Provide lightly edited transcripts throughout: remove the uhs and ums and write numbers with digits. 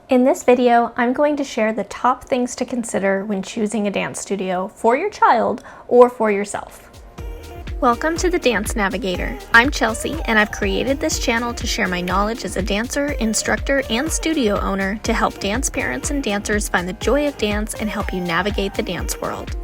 In this video, I'm going to share the top things to consider when choosing a dance studio for your child or for yourself. Welcome to the Dance Navigator. I'm Chelsea, and I've created this channel to share my knowledge as a dancer, instructor, and studio owner to help dance parents and dancers find the joy of dance and help you navigate the dance world.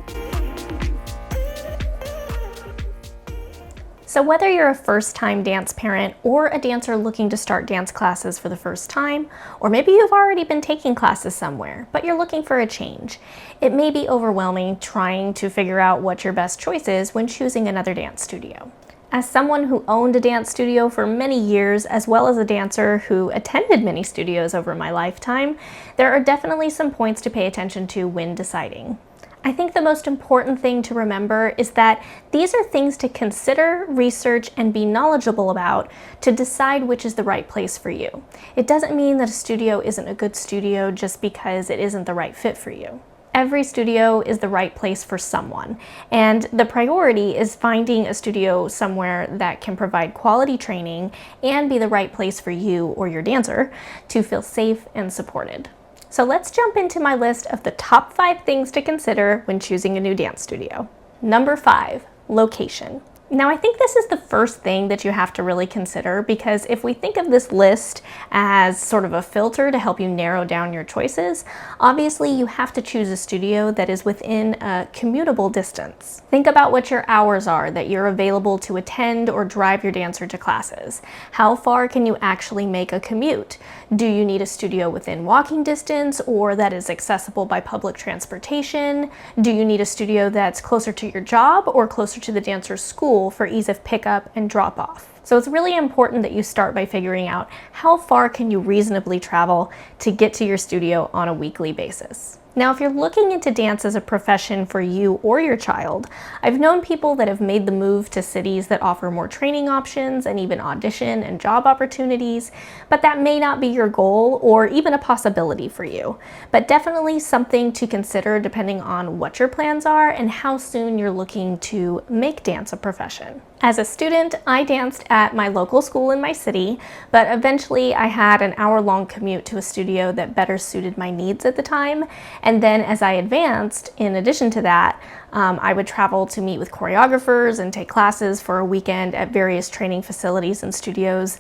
So whether you're a first-time dance parent or a dancer looking to start dance classes for the first time, or maybe you've already been taking classes somewhere, but you're looking for a change, it may be overwhelming trying to figure out what your best choice is when choosing another dance studio. As someone who owned a dance studio for many years, as well as a dancer who attended many studios over my lifetime, there are definitely some points to pay attention to when deciding. I think the most important thing to remember is that these are things to consider, research, and be knowledgeable about to decide which is the right place for you. It doesn't mean that a studio isn't a good studio just because it isn't the right fit for you. Every studio is the right place for someone, and the priority is finding a studio somewhere that can provide quality training and be the right place for you or your dancer to feel safe and supported. So let's jump into my list of the top 5 things to consider when choosing a new dance studio. Number 5, location. Now I think this is the first thing that you have to really consider, because if we think of this list as sort of a filter to help you narrow down your choices, obviously you have to choose a studio that is within a commutable distance. Think about what your hours are that you're available to attend or drive your dancer to classes. How far can you actually make a commute? Do you need a studio within walking distance or that is accessible by public transportation? Do you need a studio that's closer to your job or closer to the dancer's school for ease of pickup and drop off? So it's really important that you start by figuring out how far can you reasonably travel to get to your studio on a weekly basis. Now, if you're looking into dance as a profession for you or your child, I've known people that have made the move to cities that offer more training options and even audition and job opportunities, but that may not be your goal or even a possibility for you, but definitely something to consider depending on what your plans are and how soon you're looking to make dance a profession. As a student, I danced at my local school in my city, but eventually I had an hour-long commute to a studio that better suited my needs at the time. And then as I advanced, in addition to that, I would travel to meet with choreographers and take classes for a weekend at various training facilities and studios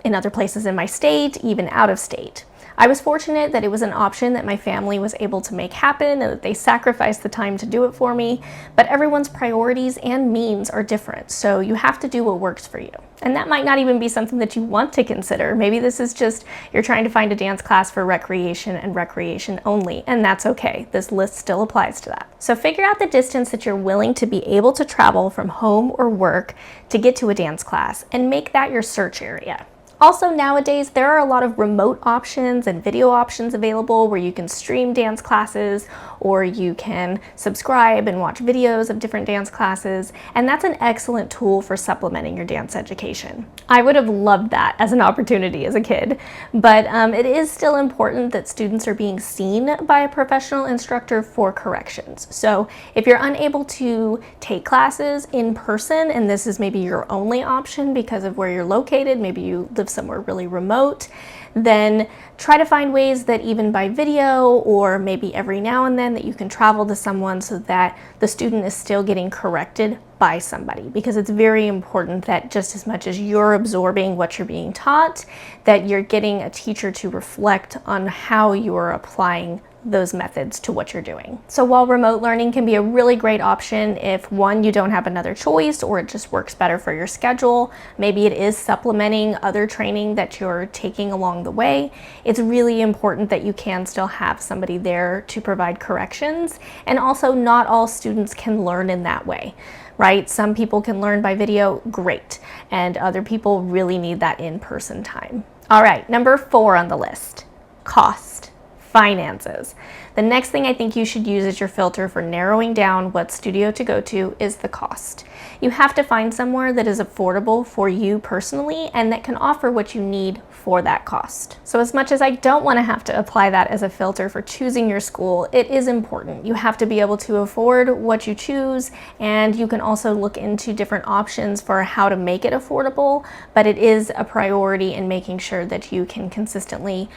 in other places in my state, even out of state. I was fortunate that it was an option that my family was able to make happen and that they sacrificed the time to do it for me, but everyone's priorities and means are different, so you have to do what works for you. And that might not even be something that you want to consider. Maybe this is just you're trying to find a dance class for recreation and recreation only, and that's okay. This list still applies to that. So figure out the distance that you're willing to be able to travel from home or work to get to a dance class and make that your search area. Also, nowadays, there are a lot of remote options and video options available where you can stream dance classes or you can subscribe and watch videos of different dance classes, and that's an excellent tool for supplementing your dance education. I would have loved that as an opportunity as a kid, but it is still important that students are being seen by a professional instructor for corrections. So if you're unable to take classes in person, and this is maybe your only option because of where you're located, maybe you live somewhere really remote, then try to find ways that even by video or maybe every now and then that you can travel to someone so that the student is still getting corrected by somebody, because it's very important that just as much as you're absorbing what you're being taught, that you're getting a teacher to reflect on how you're applying those methods to what you're doing. So while remote learning can be a really great option if one, you don't have another choice or it just works better for your schedule, maybe it is supplementing other training that you're taking along the way, it's really important that you can still have somebody there to provide corrections. And also, not all students can learn in that way, right? Some people can learn by video, great, and other people really need that in-person time. All right, number 4 on the list, cost. Finances. The next thing I think you should use as your filter for narrowing down what studio to go to is the cost. You have to find somewhere that is affordable for you personally and that can offer what you need for that cost. So as much as I don't want to have to apply that as a filter for choosing your school, it is important. You have to be able to afford what you choose, and you can also look into different options for how to make it affordable, but it is a priority in making sure that you can consistently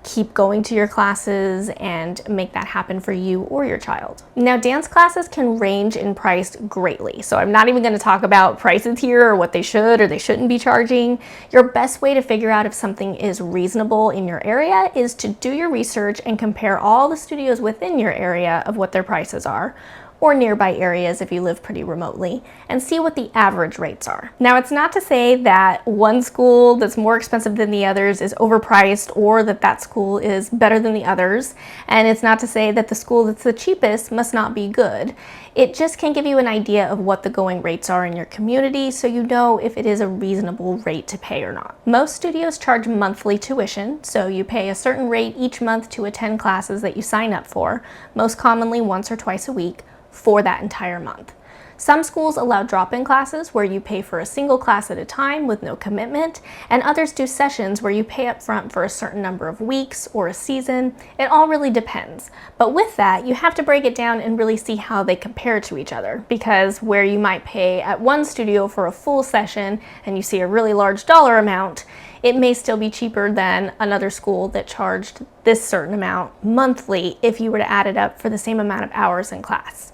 keep going to your classes and make that happen for you or your child. Now, dance classes can range in price greatly. So I'm not even going to talk about prices here or what they should or they shouldn't be charging. Your best way to figure out if something is reasonable in your area is to do your research and compare all the studios within your area of what their prices are, or nearby areas if you live pretty remotely, and see what the average rates are. Now, it's not to say that one school that's more expensive than the others is overpriced or that that school is better than the others, and it's not to say that the school that's the cheapest must not be good. It just can give you an idea of what the going rates are in your community so you know if it is a reasonable rate to pay or not. Most studios charge monthly tuition, so you pay a certain rate each month to attend classes that you sign up for, most commonly once or twice a week, for that entire month. Some schools allow drop-in classes where you pay for a single class at a time with no commitment, and others do sessions where you pay up front for a certain number of weeks or a season. It all really depends. But with that, you have to break it down and really see how they compare to each other, because where you might pay at one studio for a full session and you see a really large dollar amount, it may still be cheaper than another school that charged this certain amount monthly if you were to add it up for the same amount of hours in class.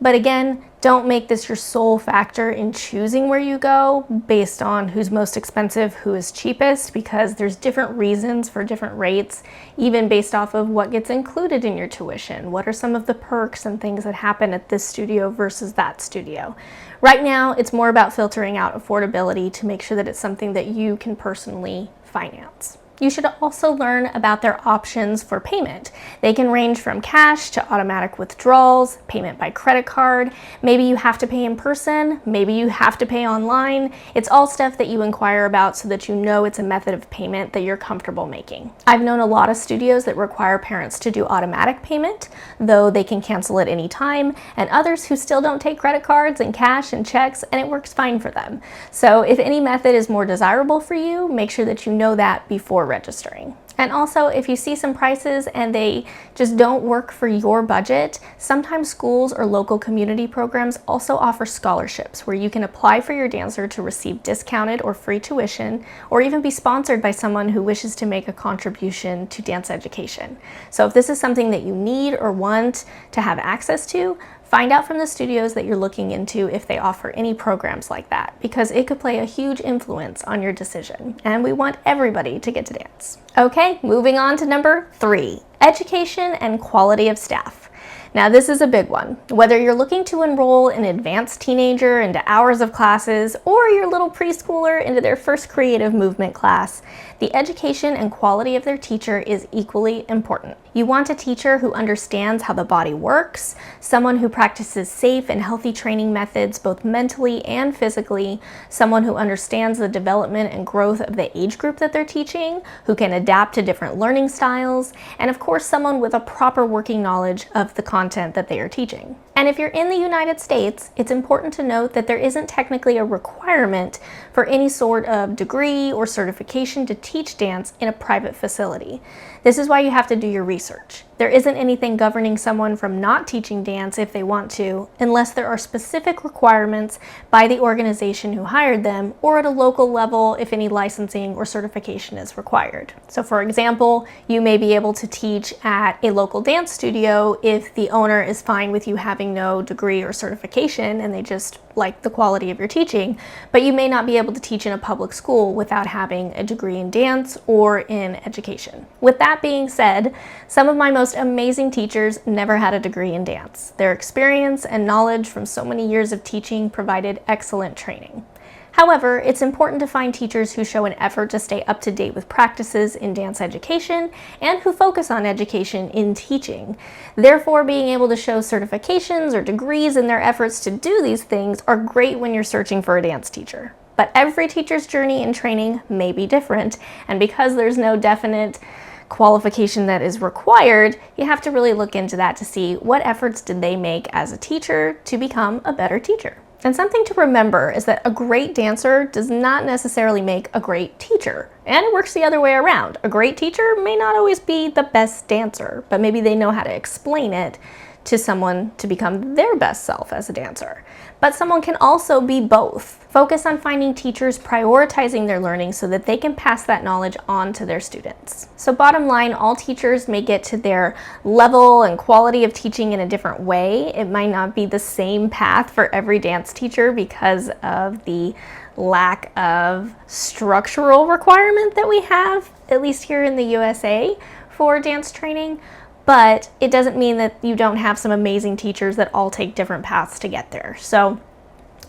But again, don't make this your sole factor in choosing where you go based on who's most expensive, who is cheapest, because there's different reasons for different rates, even based off of what gets included in your tuition. What are some of the perks and things that happen at this studio versus that studio? Right now, it's more about filtering out affordability to make sure that it's something that you can personally finance. You should also learn about their options for payment. They can range from cash to automatic withdrawals, payment by credit card. Maybe you have to pay in person, maybe you have to pay online. It's all stuff that you inquire about so that you know it's a method of payment that you're comfortable making. I've known a lot of studios that require parents to do automatic payment, though they can cancel at any time, and others who still don't take credit cards and cash and checks, and it works fine for them. So if any method is more desirable for you, make sure that you know that before registering. And also, if you see some prices and they just don't work for your budget, sometimes schools or local community programs also offer scholarships where you can apply for your dancer to receive discounted or free tuition, or even be sponsored by someone who wishes to make a contribution to dance education. So if this is something that you need or want to have access to, find out from the studios that you're looking into if they offer any programs like that, because it could play a huge influence on your decision, and we want everybody to get to dance. Okay, moving on to number 3, education and quality of staff. Now, this is a big one. Whether you're looking to enroll an advanced teenager into hours of classes or your little preschooler into their first creative movement class, the education and quality of their teacher is equally important. You want a teacher who understands how the body works, someone who practices safe and healthy training methods both mentally and physically, someone who understands the development and growth of the age group that they're teaching, who can adapt to different learning styles, and of course someone with a proper working knowledge of the content that they are teaching. And if you're in the United States, it's important to note that there isn't technically a requirement for any sort of degree or certification to teach dance in a private facility. This is why you have to do your research. There isn't anything governing someone from not teaching dance if they want to, unless there are specific requirements by the organization who hired them, or at a local level if any licensing or certification is required. So for example, you may be able to teach at a local dance studio if the owner is fine with you having no degree or certification and they just like the quality of your teaching, but you may not be able to teach in a public school without having a degree in dance or in education. With that being said, some of my most amazing teachers never had a degree in dance. Their experience and knowledge from so many years of teaching provided excellent training. However, it's important to find teachers who show an effort to stay up to date with practices in dance education and who focus on education in teaching. Therefore, being able to show certifications or degrees in their efforts to do these things are great when you're searching for a dance teacher. But every teacher's journey in training may be different, and because there's no definite qualification that is required, you have to really look into that to see what efforts did they make as a teacher to become a better teacher. And something to remember is that a great dancer does not necessarily make a great teacher. And it works the other way around. A great teacher may not always be the best dancer, but maybe they know how to explain it to someone to become their best self as a dancer. But someone can also be both. Focus on finding teachers prioritizing their learning so that they can pass that knowledge on to their students. So bottom line, all teachers may get to their level and quality of teaching in a different way. It might not be the same path for every dance teacher because of the lack of structural requirement that we have, at least here in the USA, for dance training. But it doesn't mean that you don't have some amazing teachers that all take different paths to get there. So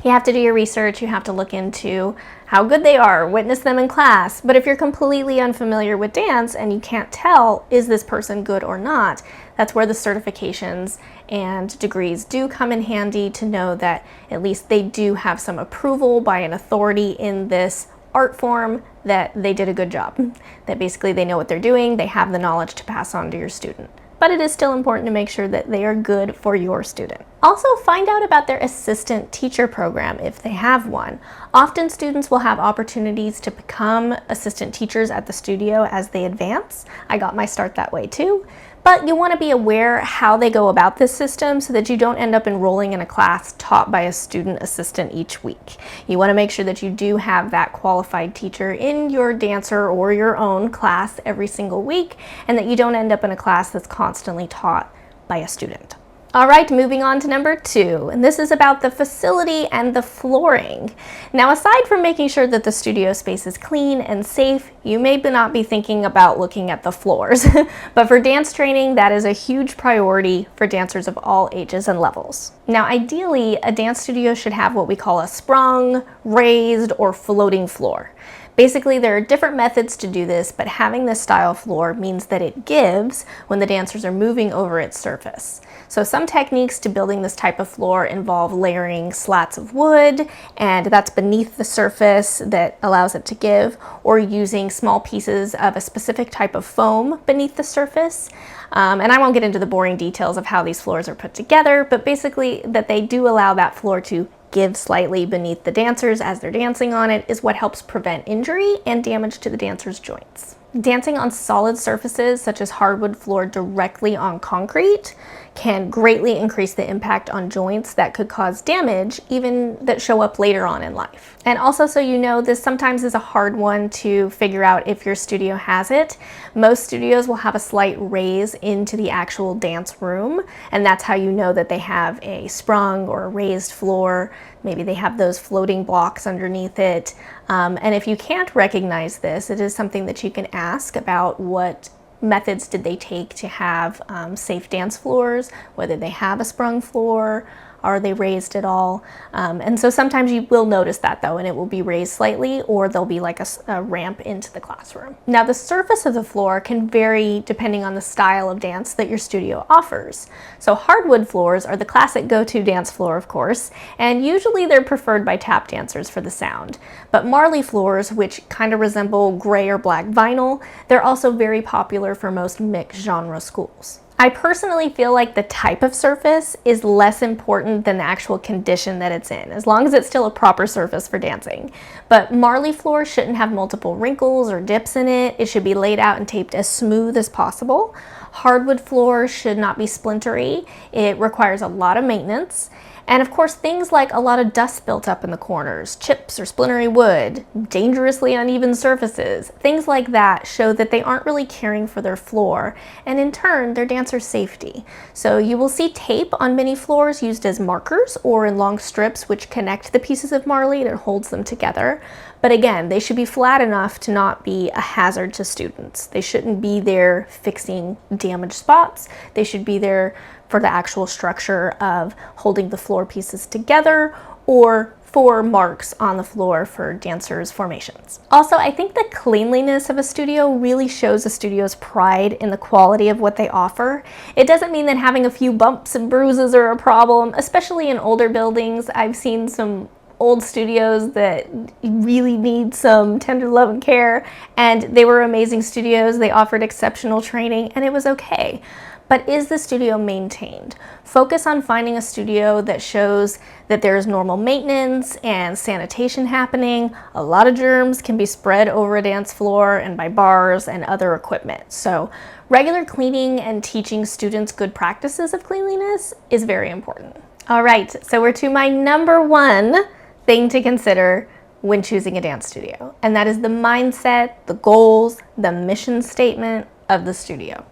you have to do your research, you have to look into how good they are, witness them in class. But if you're completely unfamiliar with dance and you can't tell, is this person good or not, that's where the certifications and degrees do come in handy to know that at least they do have some approval by an authority in this art form that they did a good job. That basically they know what they're doing, they have the knowledge to pass on to your student. But it is still important to make sure that they are good for your student. Also, find out about their assistant teacher program if they have one. Often students will have opportunities to become assistant teachers at the studio as they advance. I got my start that way too. But you want to be aware how they go about this system so that you don't end up enrolling in a class taught by a student assistant each week. You want to make sure that you do have that qualified teacher in your dancer or your own class every single week, and that you don't end up in a class that's constantly taught by a student. All right, moving on to number 2, and this is about the facility and the flooring. Now, aside from making sure that the studio space is clean and safe, you may not be thinking about looking at the floors, but for dance training, that is a huge priority for dancers of all ages and levels. Now, ideally, a dance studio should have what we call a sprung, raised, or floating floor. Basically, there are different methods to do this, but having this style floor means that it gives when the dancers are moving over its surface. So some techniques to building this type of floor involve layering slats of wood, and that's beneath the surface that allows it to give, or using small pieces of a specific type of foam beneath the surface. And I won't get into the boring details of how these floors are put together, but basically that they do allow that floor to give slightly beneath the dancers as they're dancing on it is what helps prevent injury and damage to the dancers' joints. Dancing on solid surfaces such as hardwood floor directly on concrete can greatly increase the impact on joints that could cause damage, even that show up later on in life. And also, so you know, this sometimes is a hard one to figure out if your studio has it. Most studios will have a slight raise into the actual dance room, and that's how you know that they have a sprung or a raised floor. Maybe they have those floating blocks underneath it. And if you can't recognize this, it is something that you can ask about what methods did they take to have safe dance floors, whether they have a sprung floor, are they raised at all? And so sometimes you will notice that though, and it will be raised slightly, or there'll be like a ramp into the classroom. Now the surface of the floor can vary depending on the style of dance that your studio offers. So hardwood floors are the classic go-to dance floor, of course, and usually they're preferred by tap dancers for the sound. But marley floors, which kind of resemble gray or black vinyl, they're also very popular for most mixed genre schools. I personally feel like the type of surface is less important than the actual condition that it's in, as long as it's still a proper surface for dancing. But marley floor shouldn't have multiple wrinkles or dips in it. It should be laid out and taped as smooth as possible. Hardwood floor should not be splintery. It requires a lot of maintenance. And of course, things like a lot of dust built up in the corners, chips or splintery wood, dangerously uneven surfaces, things like that show that they aren't really caring for their floor, and in turn, their dancers' safety. So you will see tape on many floors used as markers or in long strips which connect the pieces of marley that holds them together. But again, they should be flat enough to not be a hazard to students. They shouldn't be there fixing damaged spots. They should be there for the actual structure of holding the floor pieces together, or for marks on the floor for dancers' formations. Also, I think the cleanliness of a studio really shows a studio's pride in the quality of what they offer. It doesn't mean that having a few bumps and bruises are a problem, especially in older buildings. I've seen some old studios that really need some tender love and care, and they were amazing studios. They offered exceptional training, and it was okay. But is the studio maintained? Focus on finding a studio that shows that there's normal maintenance and sanitation happening. A lot of germs can be spread over a dance floor and by bars and other equipment. So regular cleaning and teaching students good practices of cleanliness is very important. All right, so we're to my number one thing to consider when choosing a dance studio, and that is the mindset, the goals, the mission statement of the studio.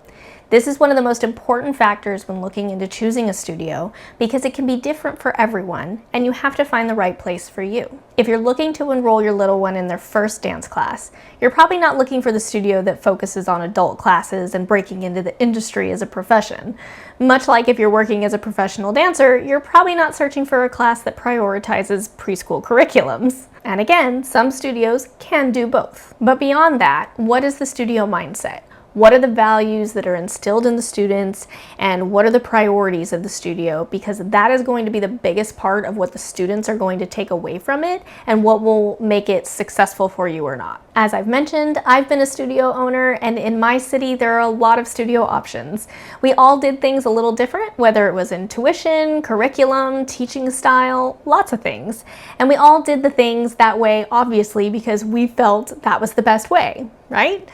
This is one of the most important factors when looking into choosing a studio because it can be different for everyone and you have to find the right place for you. If you're looking to enroll your little one in their first dance class, you're probably not looking for the studio that focuses on adult classes and breaking into the industry as a profession. Much like if you're working as a professional dancer, you're probably not searching for a class that prioritizes preschool curriculums. And again, some studios can do both. But beyond that, what is the studio mindset? What are the values that are instilled in the students, and what are the priorities of the studio? Because that is going to be the biggest part of what the students are going to take away from it and what will make it successful for you or not. As I've mentioned, I've been a studio owner, and in my city there are a lot of studio options. We all did things a little different, whether it was in tuition, curriculum, teaching style, lots of things. And we all did the things that way, obviously, because we felt that was the best way, right?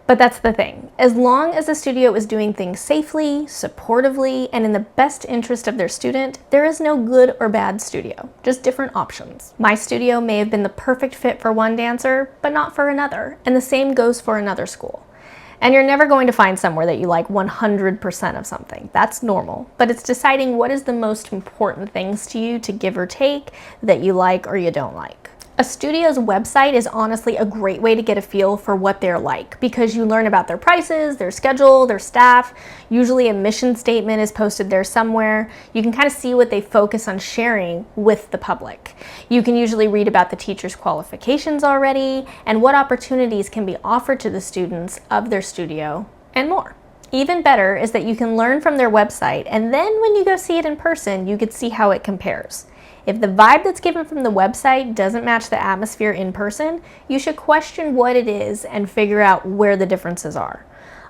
But that's the thing. As long as the studio is doing things safely, supportively, and in the best interest of their student, there is no good or bad studio, just different options. My studio may have been the perfect fit for one dancer, but not for another, and the same goes for another school. And you're never going to find somewhere that you like 100% of something. That's normal. But it's deciding what is the most important things to you to give or take that you like or you don't like. A studio's website is honestly a great way to get a feel for what they're like because you learn about their prices, their schedule, their staff. Usually a mission statement is posted there somewhere. You can kind of see what they focus on sharing with the public. You can usually read about the teacher's qualifications already and what opportunities can be offered to the students of their studio and more. Even better is that you can learn from their website, and then when you go see it in person, you could see how it compares. If the vibe that's given from the website doesn't match the atmosphere in person, you should question what it is and figure out where the differences are.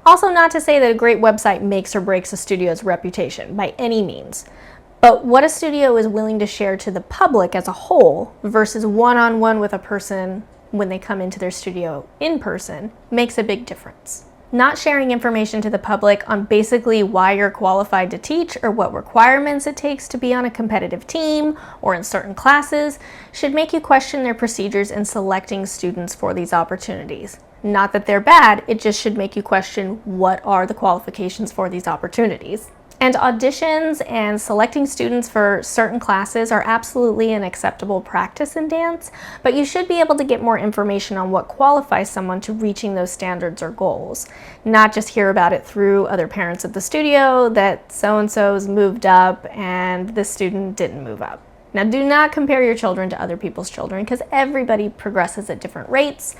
Also, not to say that a great website makes or breaks a studio's reputation, by any means. But what a studio is willing to share to the public as a whole versus one-on-one with a person when they come into their studio in person makes a big difference. Not sharing information to the public on basically why you're qualified to teach or what requirements it takes to be on a competitive team or in certain classes should make you question their procedures in selecting students for these opportunities. Not that they're bad, it just should make you question what are the qualifications for these opportunities. And auditions and selecting students for certain classes are absolutely an acceptable practice in dance, but you should be able to get more information on what qualifies someone to reaching those standards or goals. Not just hear about it through other parents at the studio that so-and-so's moved up and this student didn't move up. Now, do not compare your children to other people's children because everybody progresses at different rates,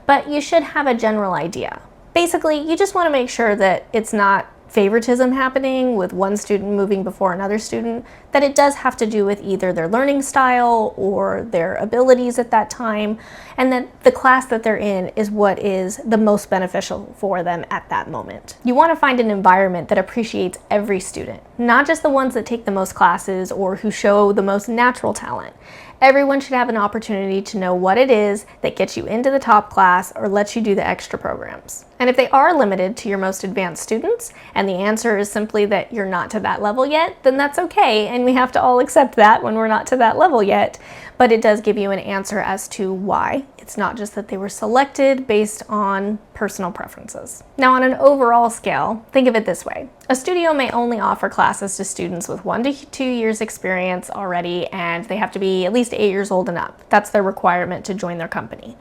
but you should have a general idea. Basically, you just want to make sure that it's not favoritism happening with one student moving before another student, that it does have to do with either their learning style or their abilities at that time, and that the class that they're in is what is the most beneficial for them at that moment. You want to find an environment that appreciates every student, not just the ones that take the most classes or who show the most natural talent. Everyone should have an opportunity to know what it is that gets you into the top class or lets you do the extra programs. And if they are limited to your most advanced students, and the answer is simply that you're not to that level yet, then that's okay, and we have to all accept that when we're not to that level yet. But it does give you an answer as to why. It's not just that they were selected based on personal preferences. Now, on an overall scale, think of it this way. A studio may only offer classes to students with 1 to 2 years experience already, and they have to be at least 8 years old and up. That's their requirement to join their company.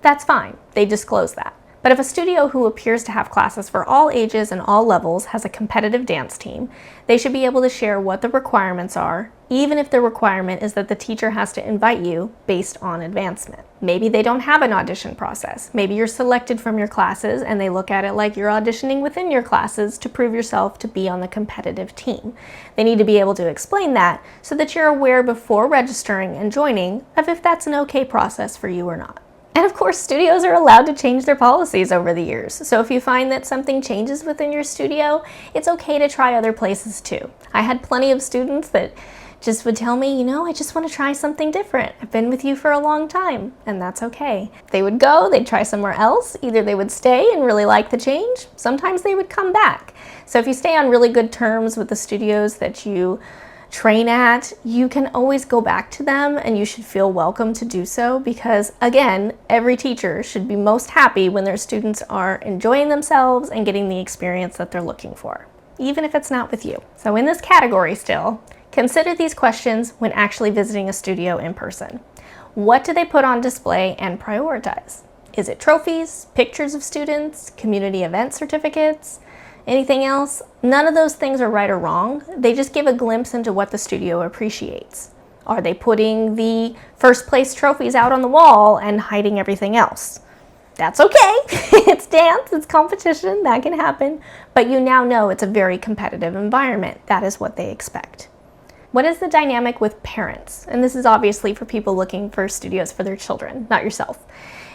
That's fine. They disclose that. But if a studio who appears to have classes for all ages and all levels has a competitive dance team, they should be able to share what the requirements are even if the requirement is that the teacher has to invite you based on advancement. Maybe they don't have an audition process. Maybe you're selected from your classes and they look at it like you're auditioning within your classes to prove yourself to be on the competitive team. They need to be able to explain that so that you're aware before registering and joining of if that's an okay process for you or not. And of course, studios are allowed to change their policies over the years. So if you find that something changes within your studio, it's okay to try other places too. I had plenty of students that just would tell me, I just want to try something different. I've been with you for a long time, and that's okay. They would go, they'd try somewhere else. Either they would stay and really like the change. Sometimes they would come back. So if you stay on really good terms with the studios that you train at, you can always go back to them, and you should feel welcome to do so because, again, every teacher should be most happy when their students are enjoying themselves and getting the experience that they're looking for, even if it's not with you. So in this category still, consider these questions when actually visiting a studio in person. What do they put on display and prioritize? Is it trophies, pictures of students, community event certificates? Anything else? None of those things are right or wrong. They just give a glimpse into what the studio appreciates. Are they putting the first place trophies out on the wall and hiding everything else? That's okay. It's dance, it's competition, that can happen. But you now know it's a very competitive environment. That is what they expect. What is the dynamic with parents? And this is obviously for people looking for studios for their children, not yourself.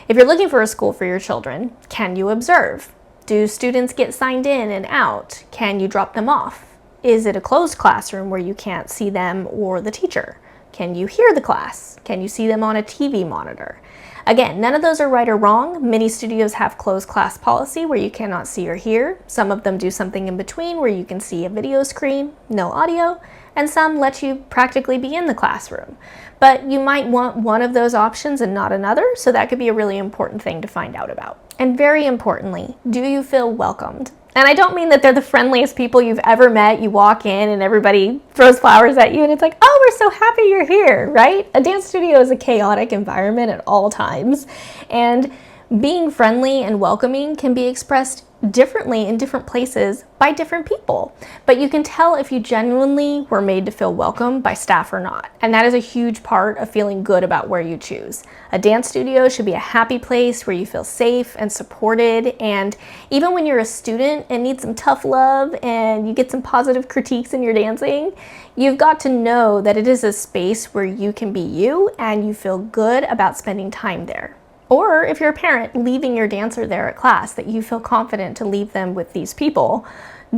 If you're looking for a school for your children, can you observe? Do students get signed in and out? Can you drop them off? Is it a closed classroom where you can't see them or the teacher? Can you hear the class? Can you see them on a TV monitor? Again, none of those are right or wrong. Many studios have closed class policy where you cannot see or hear. Some of them do something in between where you can see a video screen, no audio, and some let you practically be in the classroom. But you might want one of those options and not another, so that could be a really important thing to find out about. And very importantly, do you feel welcomed? And I don't mean that they're the friendliest people you've ever met. You walk in and everybody throws flowers at you and it's like, oh, we're so happy you're here, right? A dance studio is a chaotic environment at all times. And being friendly and welcoming can be expressed differently in different places by different people. But you can tell if you genuinely were made to feel welcome by staff or not. And that is a huge part of feeling good about where you choose. A dance studio should be a happy place where you feel safe and supported. And even when you're a student and need some tough love and you get some positive critiques in your dancing, you've got to know that it is a space where you can be you and you feel good about spending time there. Or if you're a parent leaving your dancer there at class, that you feel confident to leave them with these people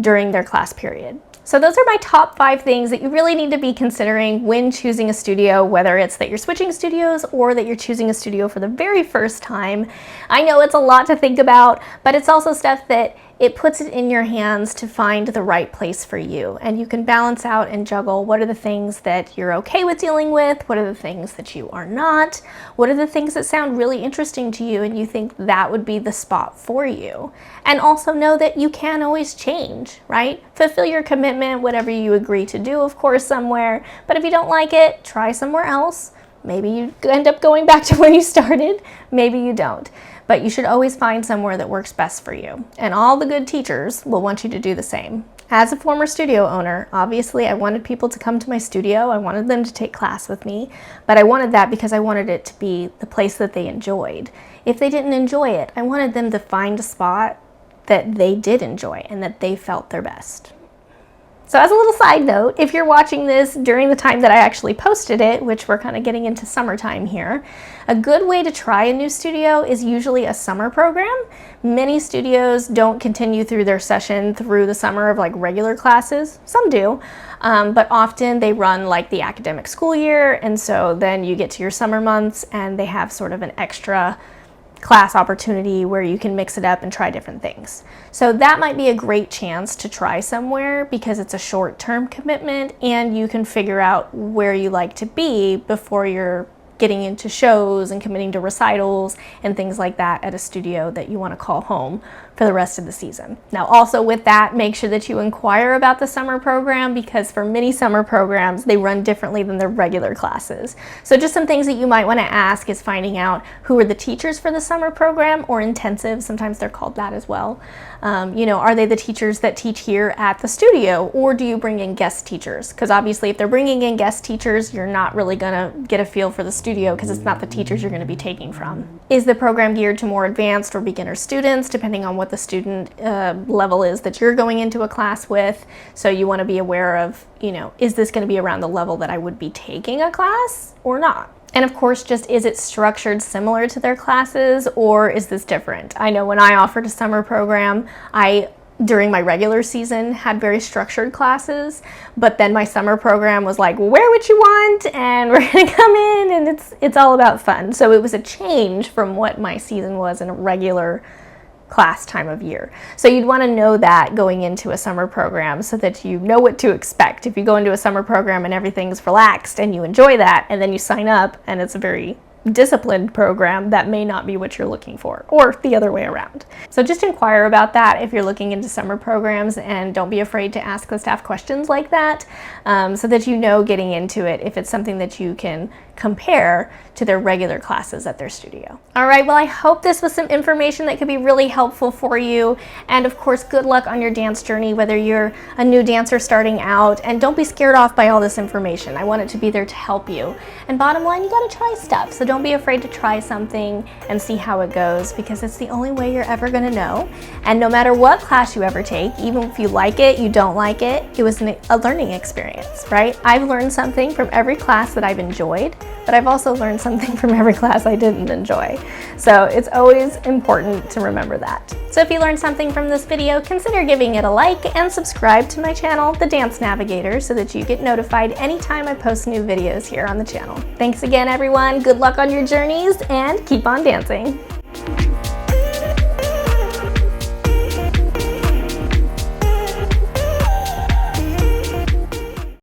during their class period. So those are my top 5 things that you really need to be considering when choosing a studio, whether it's that you're switching studios or that you're choosing a studio for the very first time. I know it's a lot to think about, but it's also stuff that it puts it in your hands to find the right place for you. And you can balance out and juggle what are the things that you're okay with dealing with, what are the things that you are not, what are the things that sound really interesting to you and you think that would be the spot for you. And also know that you can always change, right? Fulfill your commitment, whatever you agree to do, of course, somewhere. But if you don't like it, try somewhere else. Maybe you end up going back to where you started, maybe you don't. But you should always find somewhere that works best for you. And all the good teachers will want you to do the same. As a former studio owner, obviously I wanted people to come to my studio. I wanted them to take class with me, but I wanted that because I wanted it to be the place that they enjoyed. If they didn't enjoy it, I wanted them to find a spot that they did enjoy and that they felt their best. So as a little side note, if you're watching this during the time that I actually posted it, which we're kind of getting into summertime here, a good way to try a new studio is usually a summer program. Many studios don't continue through their session through the summer of like regular classes. Some do, but often they run like the academic school year. And so then you get to your summer months and they have sort of an extra class opportunity where you can mix it up and try different things. So that might be a great chance to try somewhere because it's a short-term commitment and you can figure out where you like to be before you're getting into shows and committing to recitals and things like that at a studio that you want to call home for the rest of the season. Now also with that, make sure that you inquire about the summer program, because for many summer programs, they run differently than their regular classes. So just some things that you might want to ask is finding out who are the teachers for the summer program, or intensive, sometimes they're called that as well. Are they the teachers that teach here at the studio, or do you bring in guest teachers? Because obviously if they're bringing in guest teachers, you're not really gonna get a feel for the studio because it's not the teachers you're gonna be taking from. Is the program geared to more advanced or beginner students, depending on what the student level is that you're going into a class with? So you want to be aware of, is this going to be around the level that I would be taking a class or not? And of course, just is it structured similar to their classes, or is this different? I know when I offered a summer program, during my regular season had very structured classes, but then my summer program was like, wear what you want and we're gonna come in and it's all about fun. So it was a change from what my season was in a regular class time of year. So you'd want to know that going into a summer program so that you know what to expect. If you go into a summer program and everything's relaxed and you enjoy that, and then you sign up and it's a very disciplined program, that may not be what you're looking for, or the other way around. So just inquire about that if you're looking into summer programs, and don't be afraid to ask the staff questions like that, so that you know getting into it if it's something that you can compare to their regular classes at their studio. All right, well, I hope this was some information that could be really helpful for you. And of course, good luck on your dance journey, whether you're a new dancer starting out, and don't be scared off by all this information. I want it to be there to help you. And bottom line, you gotta try stuff. So don't be afraid to try something and see how it goes, because it's the only way you're ever gonna know. And no matter what class you ever take, even if you like it, you don't like it, it was a learning experience, right? I've learned something from every class that I've enjoyed, but I've also learned something from every class I didn't enjoy. So it's always important to remember that. So if you learned something from this video, consider giving it a like and subscribe to my channel, The Dance Navigator, so that you get notified anytime I post new videos here on the channel. Thanks again, everyone. Good luck on your journeys and keep on dancing.